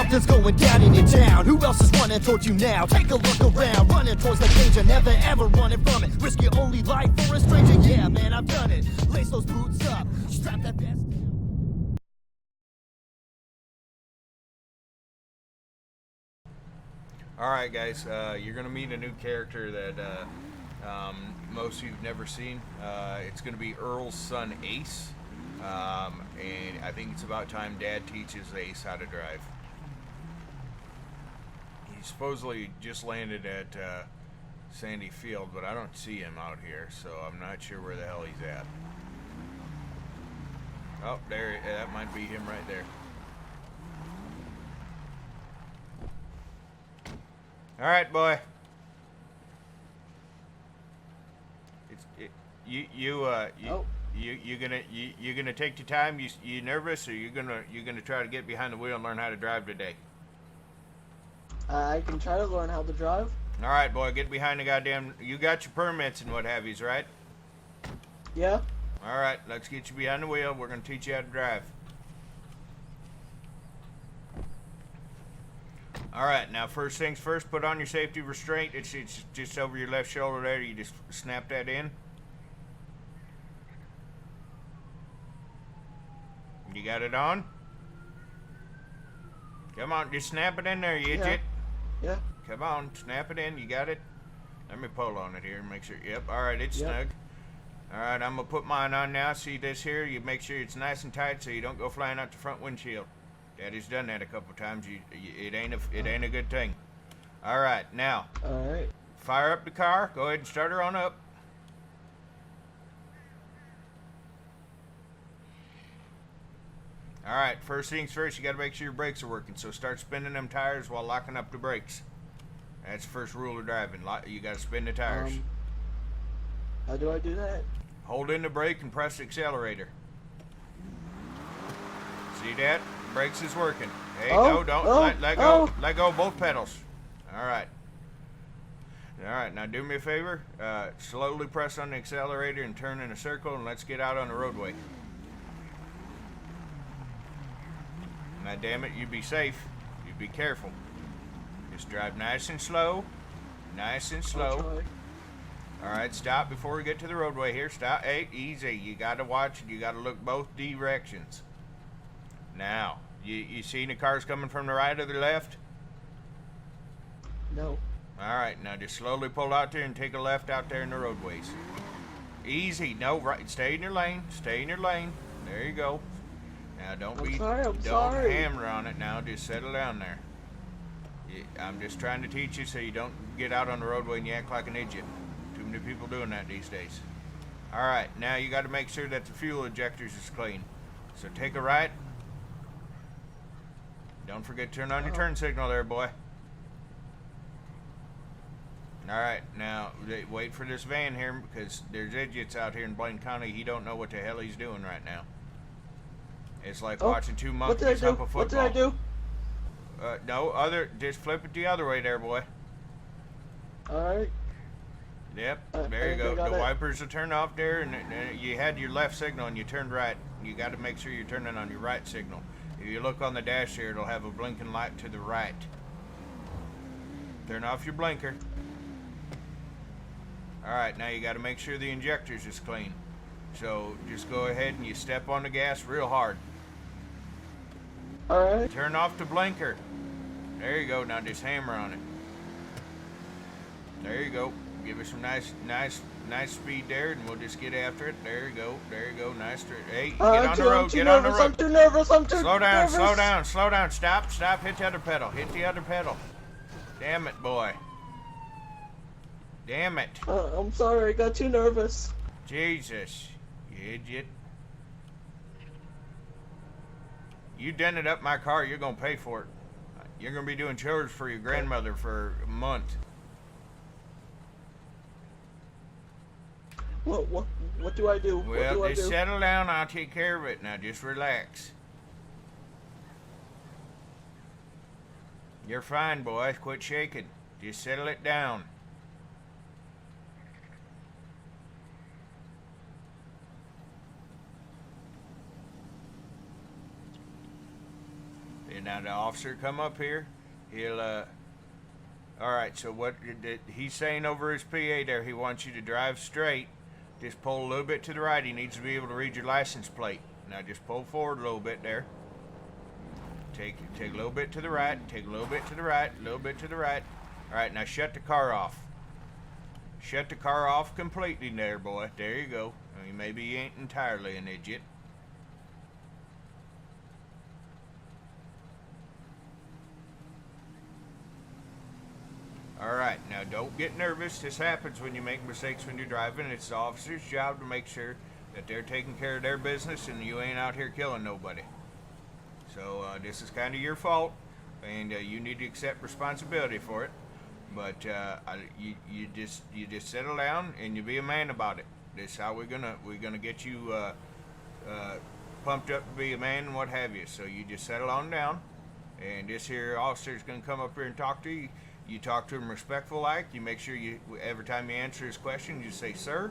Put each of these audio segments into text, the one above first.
Something's going down in your town. Who else is running towards you now? Take a look around, running towards the danger, never ever running from it. Risk your only life for a stranger. Yeah, man, I've done it. Lace those boots up, strap that vest down. Alright guys, you're going to meet a new character that most of you have never seen. It's going to be Earl's son Ace, and I think it's about time Dad teaches Ace how to drive. He supposedly just landed at Sandy Field, but I don't see him out here, so I'm not sure where the hell he's at. Oh, there, that might be him right there. All right, boy. You gonna take your time? You nervous, or you gonna try to get behind the wheel and learn how to drive today? I can try to learn how to drive. All right, boy. Get behind the goddamn. You got your permits and what have yous, right? Yeah. All right. Let's get you behind the wheel. We're gonna teach you how to drive. Alright, now first things first, put on your safety restraint. It's just over your left shoulder there. You just snap that in. You got it on? Come on, just snap it in there, you idiot. Yeah. Come on, snap it in. You got it? Let me pull on it here and make sure. Yep, alright, it's snug. Alright, I'm going to put mine on now. See this here? You make sure it's nice and tight so you don't go flying out the front windshield. Daddy's done that a couple times. It ain't a good thing. All right, now. All right. Fire up the car. Go ahead and start her on up. All right. First things first. You got to make sure your brakes are working. So start spinning them tires while locking up the brakes. That's the first rule of driving. You got to spin the tires. How do I do that? Hold in the brake and press the accelerator. See that? Brakes is working. Hey, no, don't let go. Let go of both pedals. All right. All right, now do me a favor. Slowly press on the accelerator and turn in a circle, and let's get out on the roadway. Now, damn it, you be safe. You be careful. Just drive nice and slow. Nice and slow. All right, stop before we get to the roadway here. Stop. Hey, easy. You got to watch it. You got to look both directions. Now, you seen the cars coming from the right or the left? No. All right, now just slowly pull out there and take a left out there in the roadways. Easy. No, right. Stay in your lane. Stay in your lane. There you go. Now don't don't hammer on it. Now just settle down there. I'm just trying to teach you so you don't get out on the roadway and you act like an idiot. Too many people doing that these days. All right, now you got to make sure that the fuel injectors is clean. So take a right. Don't forget to turn on your turn signal there, boy. Alright, now, wait for this van here, because there's idiots out here in Blaine County. He don't know what the hell he's doing right now. It's like watching two monkeys hump a football. What did I do? Just flip it the other way there, boy. Alright. Yep, there you go. The wipers will turn off there, and you had your left signal and you turned right. You got to make sure you're turning on your right signal. If you look on the dash here, it'll have a blinking light to the right. Turn off your blinker. Alright, now you got to make sure the injectors is clean. So just go ahead and you step on the gas real hard. Alright. Turn off the blinker. There you go. Now just hammer on it. There you go. Give it some nice speed there, and we'll just get after it. There you go. There you go. Nice. Hey, get on the road. Get on the road. I'm too nervous. I'm too Slow down. nervous. Slow down. Slow down. Stop. Stop. Hit the other pedal. Hit the other pedal. Damn it, boy. Damn it. I'm sorry. I got too nervous. Jesus, you idiot. You dented up my car. You're gonna pay for it. You're gonna be doing chores for your grandmother for a month. What do I do? Well, just settle down. I'll take care of it. Now, just relax. You're fine, boy. Quit shaking. Just settle it down. And now the officer come up here. He'll, all right, so what he's saying over his PA there, he wants you to drive straight. Just pull a little bit to the right. He needs to be able to read your license plate. Now just pull forward a little bit there. Take a little bit to the right. Take a little bit to the right. A little bit to the right. All right, now shut the car off. Shut the car off completely there, boy. There you go. I mean, maybe you ain't entirely an idiot. Alright, now don't get nervous. This happens when you make mistakes when you're driving. It's the officer's job to make sure that they're taking care of their business and you ain't out here killing nobody. So this is kind of your fault, and you need to accept responsibility for it. But you just settle down and you be a man about it. This is how we're gonna get you pumped up to be a man and what have you. So you just settle on down, and this here officer's gonna come up here and talk to you. You talk to him respectful like. You make sure you, every time you answer his question, you say sir.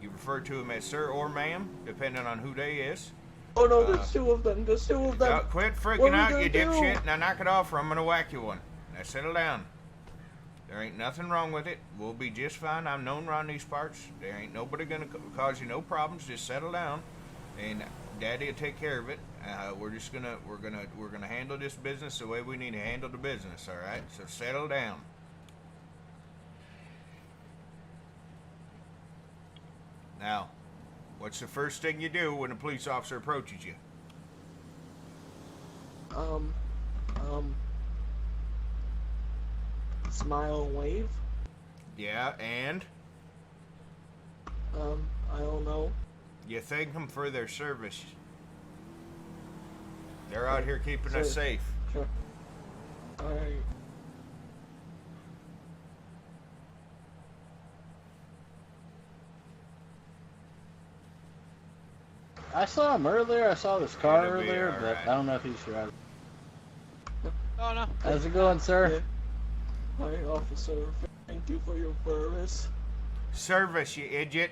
You refer to him as sir or ma'am, depending on who they is. Oh no, there's two of them. There's two of them. Quit freaking out, you dipshit. Now knock it off or I'm gonna whack you one. Now settle down. There ain't nothing wrong with it. We'll be just fine. I'm known around these parts. There ain't nobody gonna cause you no problems. Just settle down, and Daddy will take care of it. We're gonna handle this business the way we need to handle the business. All right. So settle down. Now, what's the first thing you do when a police officer approaches you? Smile and wave. Yeah, and? I don't know. You thank them for their service. They're out here keeping us safe. Sure. Alright. I saw him earlier. I saw this car It'll be earlier, all but right. I don't know if he's driving. Oh no. How's it going, sir? Hi, officer. Thank you for your service. Service, you idiot.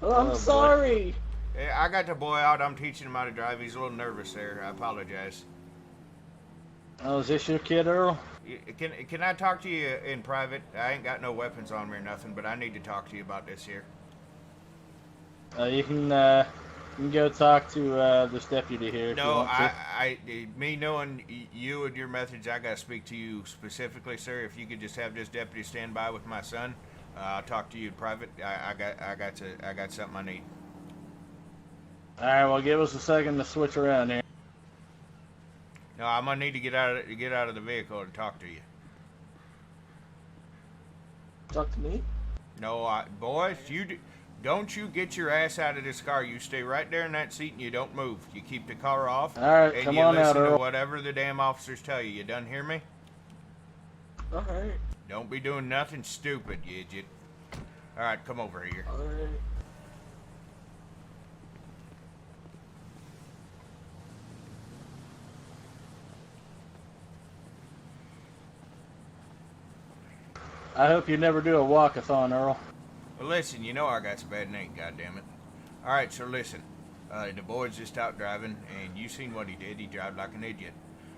Oh, I'm boy. sorry. Hey, I got the boy out. I'm teaching him how to drive. He's a little nervous there. I apologize. Oh, is this your kid, Earl? Can I talk to you in private? I ain't got no weapons on me or nothing, but I need to talk to you about this here. You can go talk to this deputy here if you No, want to. me knowing you and your methods, I gotta speak to you specifically, sir. If you could just have this deputy stand by with my son, I'll talk to you in private. I got something I need. All right, well, give us a second to switch around here. No, I'm gonna need to get out of the vehicle to talk to you. Talk to me? No, boys, don't you get your ass out of this car. You stay right there in that seat and you don't move. You keep the car off. All right, and come you on out, listen to Earl. whatever the damn officers tell you. You done hear me? Alright. Don't be doing nothing stupid, you idiot. All right, come over here. Alright. I hope you never do a walkathon, Earl. Well, listen, you know I got some bad name, goddammit. All right, so listen. The boy's just out driving, and you seen what he did. He drive like an idiot.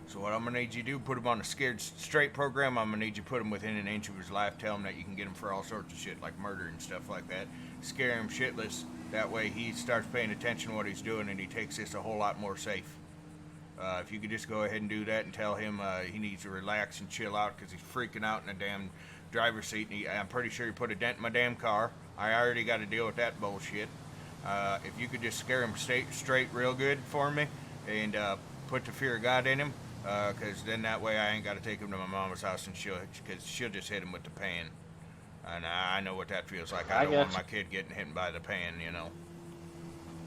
So what I'm going to need you to do, put him on a scared straight program. I'm going to need you to put him within an inch of his life. Tell him that you can get him for all sorts of shit, like murder and stuff like that. Scare him shitless. That way he starts paying attention to what he's doing, and he takes this a whole lot more safe. If you could just go ahead and do that and tell him he needs to relax and chill out because he's freaking out in the damn driver's seat. And I'm pretty sure he put a dent in my damn car. I already got to deal with that bullshit. If you could just scare him straight real good for me and put the fear of God in him, because then that way I ain't got to take him to my mama's house and she'll just hit him with the pan. And I know what that feels like. I don't want my kid getting hit by the pan, you know.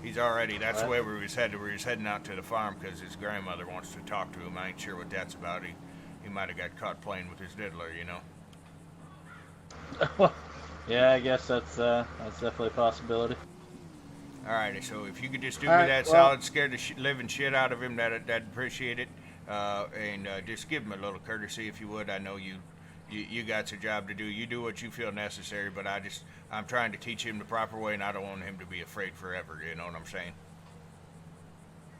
He's already, that's the way we was headed. We was heading out to the farm because his grandmother wants to talk to him. I ain't sure what that's about. He might have got caught playing with his diddler, you know. Yeah, I guess that's definitely a possibility. Alrighty, so if you could just do me that solid, scare the living shit out of him, that'd appreciate it. And just give him a little courtesy if you would. I know you got your job to do. You do what you feel necessary, but I'm trying to teach him the proper way, and I don't want him to be afraid forever. You know what I'm saying?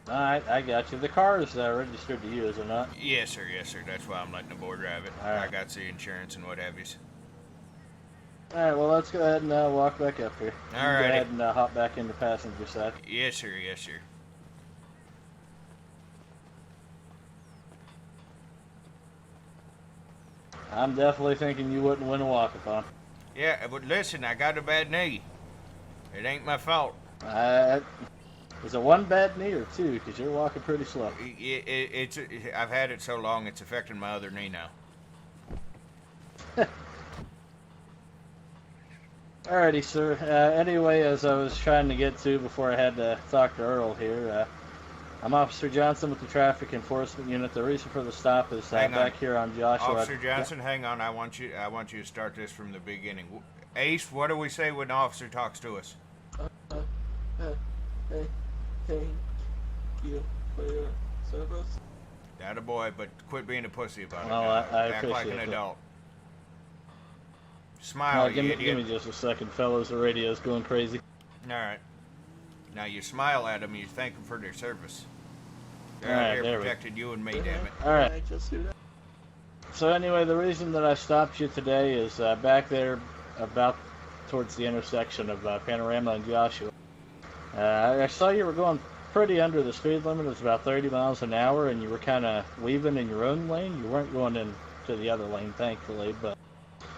Alright, I got you. The car is registered to you, is it not? Yes, sir. Yes, sir. That's why I'm letting the boy drive it. All right. I got the insurance and what have you. Alright, well, let's go ahead and walk back up here. You can Alrighty. Go ahead and hop back into passenger side. Yes, sir. Yes, sir. I'm definitely thinking you wouldn't win a walkathon. Yeah, but listen, I got a bad knee. It ain't my fault. Is it one bad knee or two? Because you're walking pretty slow. I've had it so long, it's affecting my other knee now. Alrighty, sir. Anyway, as I was trying to get to before I had to talk to Earl here, I'm Officer Johnson with the Traffic Enforcement Unit. The reason for the stop is back here on Joshua. Officer Johnson, hang on. I want you to start this from the beginning. Ace, what do we say when the officer talks to us? Thank you for your service. That a boy, but quit being a pussy about it. Well, now. I Act like an appreciate it. adult. Smile, give you me idiot. just a second, fellas. The radio's going crazy. All right. Now you smile at them and you thank them for their service. They're All out right, here there we protecting you and me, damn it. Alright. Can I just do that? So anyway, the reason that I stopped you today is back there about towards the intersection of Panorama and Joshua. I saw you were going pretty under the speed limit. It was about 30 miles an hour, and you were kind of weaving in your own lane. You weren't going into the other lane, thankfully, but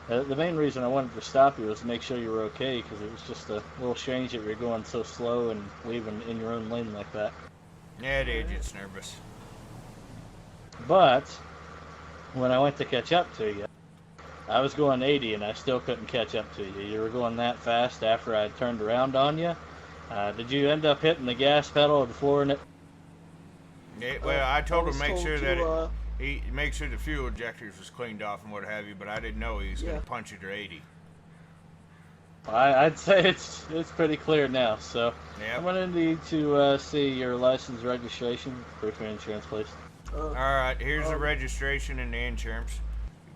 the main reason I wanted to stop you was to make sure you were okay, because it was just a little strange that you were going so slow and weaving in your own lane like that. Yeah, the idiot's nervous. But when I went to catch up to you, I was going 80 and I still couldn't catch up to you. You were going that fast after I turned around on you. Did you end up hitting the gas pedal or the floor in it? Yeah, well, I told him make sure that to, he make sure the fuel injectors was cleaned off and what have you, but I didn't know he was Yeah. gonna punch it to 80. I'd say it's pretty clear now. So Yep. I'm gonna need to see your license, registration, proof of insurance, please. All right, here's the registration and the insurance.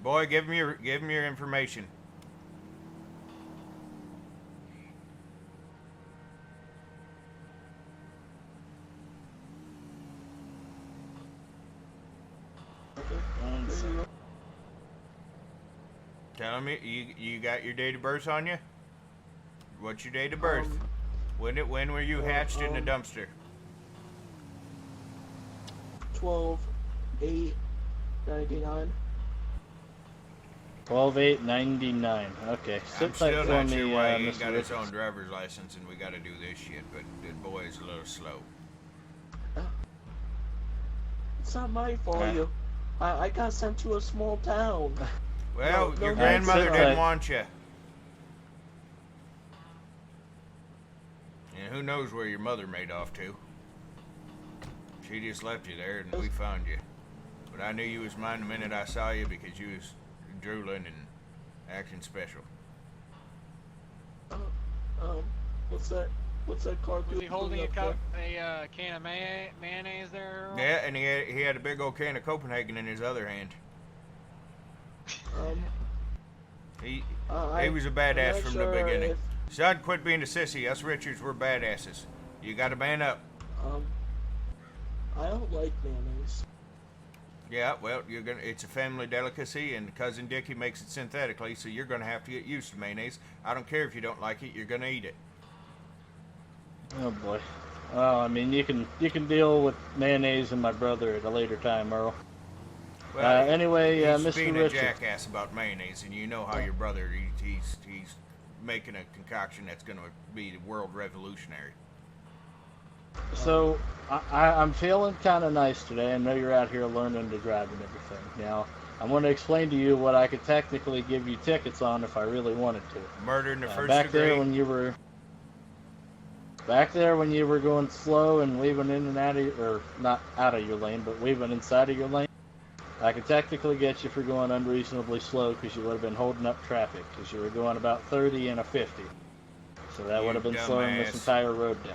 Boy, give him your information. Tell me, you got your date of birth on you? What's your date of birth? When were you hatched in the dumpster? 12/8/99. 12/8/99. Okay. I'm Sit still tight for not me, sure why he ain't Mr. got his Richards. own driver's license and we got to do this shit, but the boy is a little slow. It's not my fault. Okay. I got sent to a small town. Well, No, your no, grandmother sit didn't tight. want you. And who knows where your mother made off to. She just left you there and we found you. But I knew you was mine the minute I saw you because you was drooling and acting special. What's that? What's that car Was doing he holding up there? a can of mayonnaise there? Earl? Yeah, and he had a big old can of Copenhagen in his other hand. He was a I'm badass not from the sure beginning. if- Son, quit being a sissy. Us Richards were badasses. You got to man up. I don't like mayonnaise. Yeah, well, it's a family delicacy, and Cousin Dickie makes it synthetically, so you're gonna have to get used to mayonnaise. I don't care if you don't like it; you're gonna eat it. Oh boy. Well, I mean, you can deal with mayonnaise and my brother at a later time, Earl. Well, Anyway, he's Mr. being Richards. a jackass about mayonnaise, and you know how your brother he's making a concoction that's gonna be the world revolutionary. So, I'm feeling kind of nice today. I know you're out here learning to drive and everything. Now, I'm going to explain to you what I could technically give you tickets on if I really wanted to. Murder in the first Back degree. there when you were going slow and weaving in and out of or not out of your lane, but weaving inside of your lane, I could technically get you for going unreasonably slow because you would have been holding up traffic because you were going about 30 and a 50. So that You would have been slowing this dumbass. entire road down.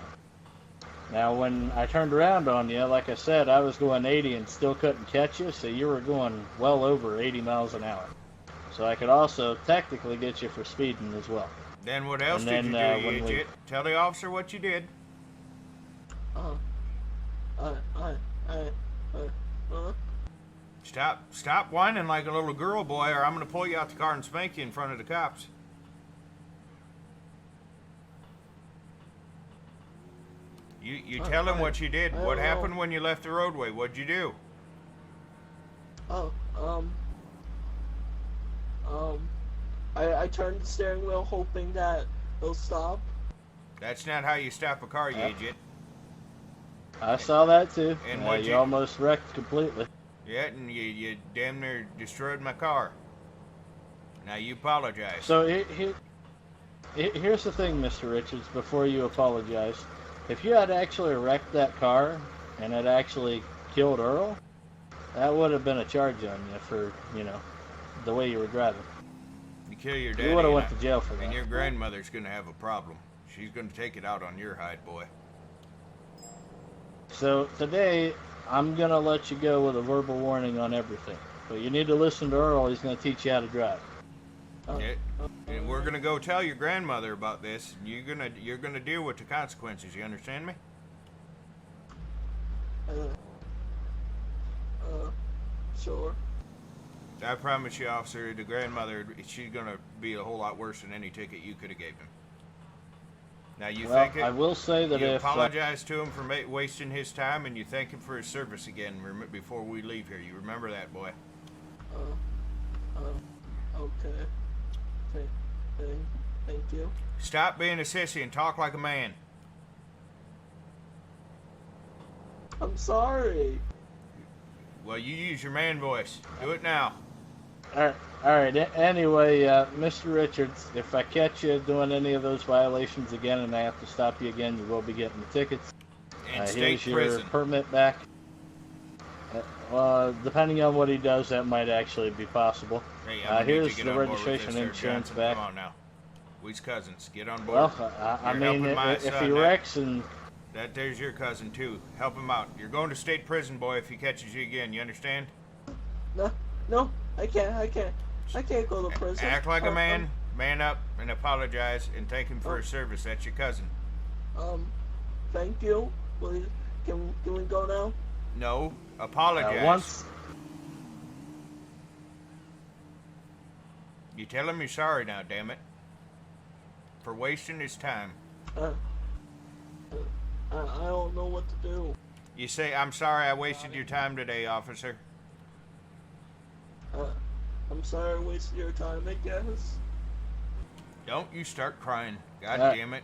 Now, when I turned around on you, like I said, I was going 80 and still couldn't catch you, so you were going well over 80 miles an hour. So I could also technically get you for speeding as well. Then what else And did you then, do, when you we- idiot? Tell the officer what you did. Stop whining like a little girl, boy, or I'm gonna pull you out the car and spank you in front of the cops. You tell him what you did. What happened when you left the roadway? What'd you do? I turned the steering wheel hoping that it'll stop. That's not how you stop a car, you idiot. I saw that too. And You almost wrecked completely. Yeah, and you damn near destroyed my car. Now you apologize. So here's the thing, Mr. Richards, before you apologize. If you had actually wrecked that car and had actually killed Earl, that would have been a charge on you for, the way you were driving. You kill your daddy, You would have went to jail for that. and your grandmother's gonna have a problem. She's gonna take it out on your hide, boy. So today, I'm going to let you go with a verbal warning on everything. But you need to listen to Earl. He's going to teach you how to drive. Yeah, and we're gonna go tell your grandmother about this. You're gonna deal with the consequences. You understand me? Sure. I promise you, officer, the grandmother, she's gonna be a whole lot worse than any ticket you could have gave him. Now I will say that you if apologize to him for wasting his time, and you thank him for his service again before we leave here. You remember that, boy? Okay. Thank you. Stop being a sissy and talk like a man. I'm sorry. Well, you use your man voice. Do it now. all right. Anyway, Mr. Richards, if I catch you doing any of those violations again and I have to stop you again, you will be getting the tickets. And Here's state your prison. permit back. Depending on what he does, that might actually be possible. Hey, I'm gonna need here's to get the on board with registration this and there, insurance Johnson. back. Come on now. We's cousins. Get on board. Well, I You're mean, helping my if son he now. wrecks and There's your cousin too. Help him out. You're going to state prison, boy, if he catches you again. You understand? No, I can't go to prison. Act like a man. Man up and apologize and thank him for his service. That's your cousin. Thank you. Can we go now? No, apologize. once You tell him you're sorry now, damn it. For wasting his time. I don't know what to do. You say, I'm sorry I wasted your time today, officer. I'm sorry I wasted your time, I guess. Don't you start crying. God Uh, damn it.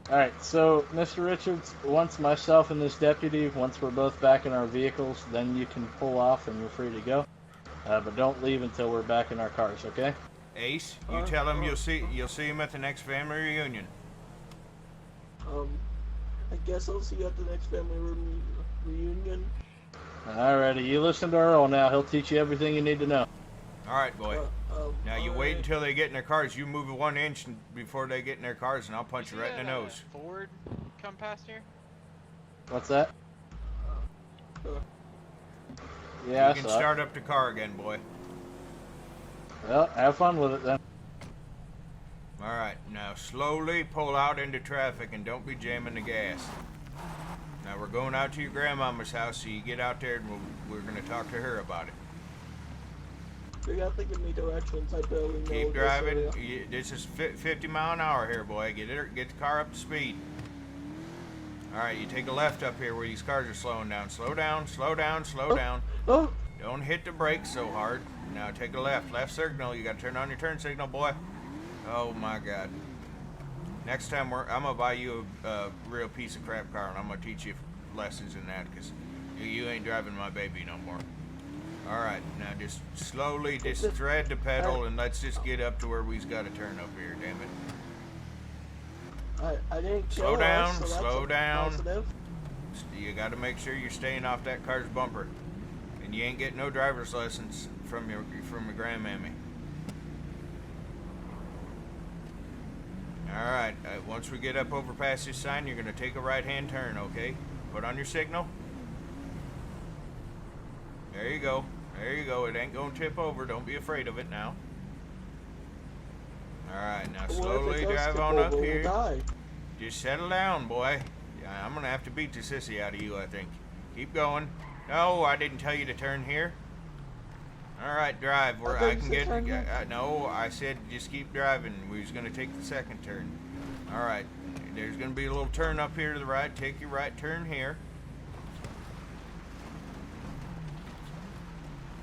All right, so Mr. Richards, once myself and this deputy, once we're both back in our vehicles, then you can pull off and you're free to go. But don't leave until we're back in our cars, okay? Ace, you tell him you'll see him at the next family reunion. I guess I'll see you at the next family reunion. Alrighty, you listen to Earl now. He'll teach you everything you need to know. All right, boy. Now you wait alright. until they get in their cars. You move it 1 inch before they get in their cars, and I'll punch you right in the nose. Ford come past here? What's that? Yeah, You can start up the car again, boy. Well, have fun with it then. All right, now slowly pull out into traffic and don't be jamming the gas. Now we're going out to your grandmama's house, so you get out there and we're going to talk to her about it. You got to give me directions. I barely know Keep this driving. area. This is 50 mile an hour here, boy. Get the car up to speed. All right, you take a left up here where these cars are slowing down. Slow down, slow down, slow down. Oh, Don't hit the brakes so hard. Now take a left. Left signal. You got to turn on your turn signal, boy. Oh, my God. Next time, I'm going to buy you a real piece of crap car, and I'm going to teach you lessons in that, because you ain't driving my baby no more. All right, now just slowly just thread the pedal, and let's just get up to where we've got to turn up here, damn it. I didn't kill Slow down, us, so that's slow a down. positive. You got to make sure you're staying off that car's bumper, and you ain't getting no driver's license from your grandmammy. All right, once we get up over past this sign, you're going to take a right-hand turn, okay? Put on your signal. There you go. There you go. It ain't going to tip over. Don't be afraid of it now. All right, now What if it slowly does drive tip on up over, we'll here. die. Just settle down, boy. Yeah, I'm gonna have to beat the sissy out of you, I think. Keep going. No, I didn't tell you to turn here. All right, drive where I can get. No, I said just keep driving. We was gonna take the second turn. All right, there's gonna be a little turn up here to the right. Take your right turn here.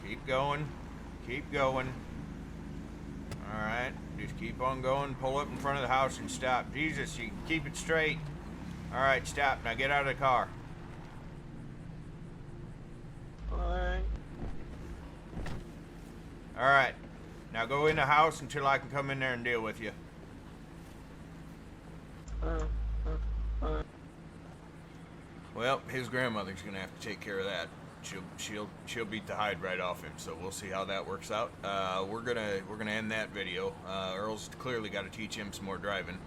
Keep going. Keep going. All right, just keep on going. Pull up in front of the house and stop. Jesus, you keep it straight. All right, stop. Now get out of the car. Alright. All right, now go in the house until I can come in there and deal with you. Well, his grandmother's gonna have to take care of that. She'll beat the hide right off him. So we'll see how that works out. We're gonna end that video. Earl's clearly got to teach him some more driving.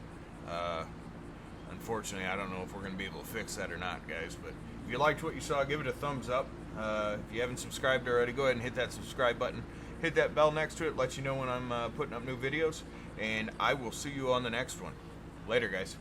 Unfortunately, I don't know if we're gonna be able to fix that or not, guys. But if you liked what you saw, give it a thumbs up. If you haven't subscribed already, go ahead and hit that subscribe button. Hit that bell next to it, let you know when I'm putting up new videos. And I will see you on the next one. Later, guys.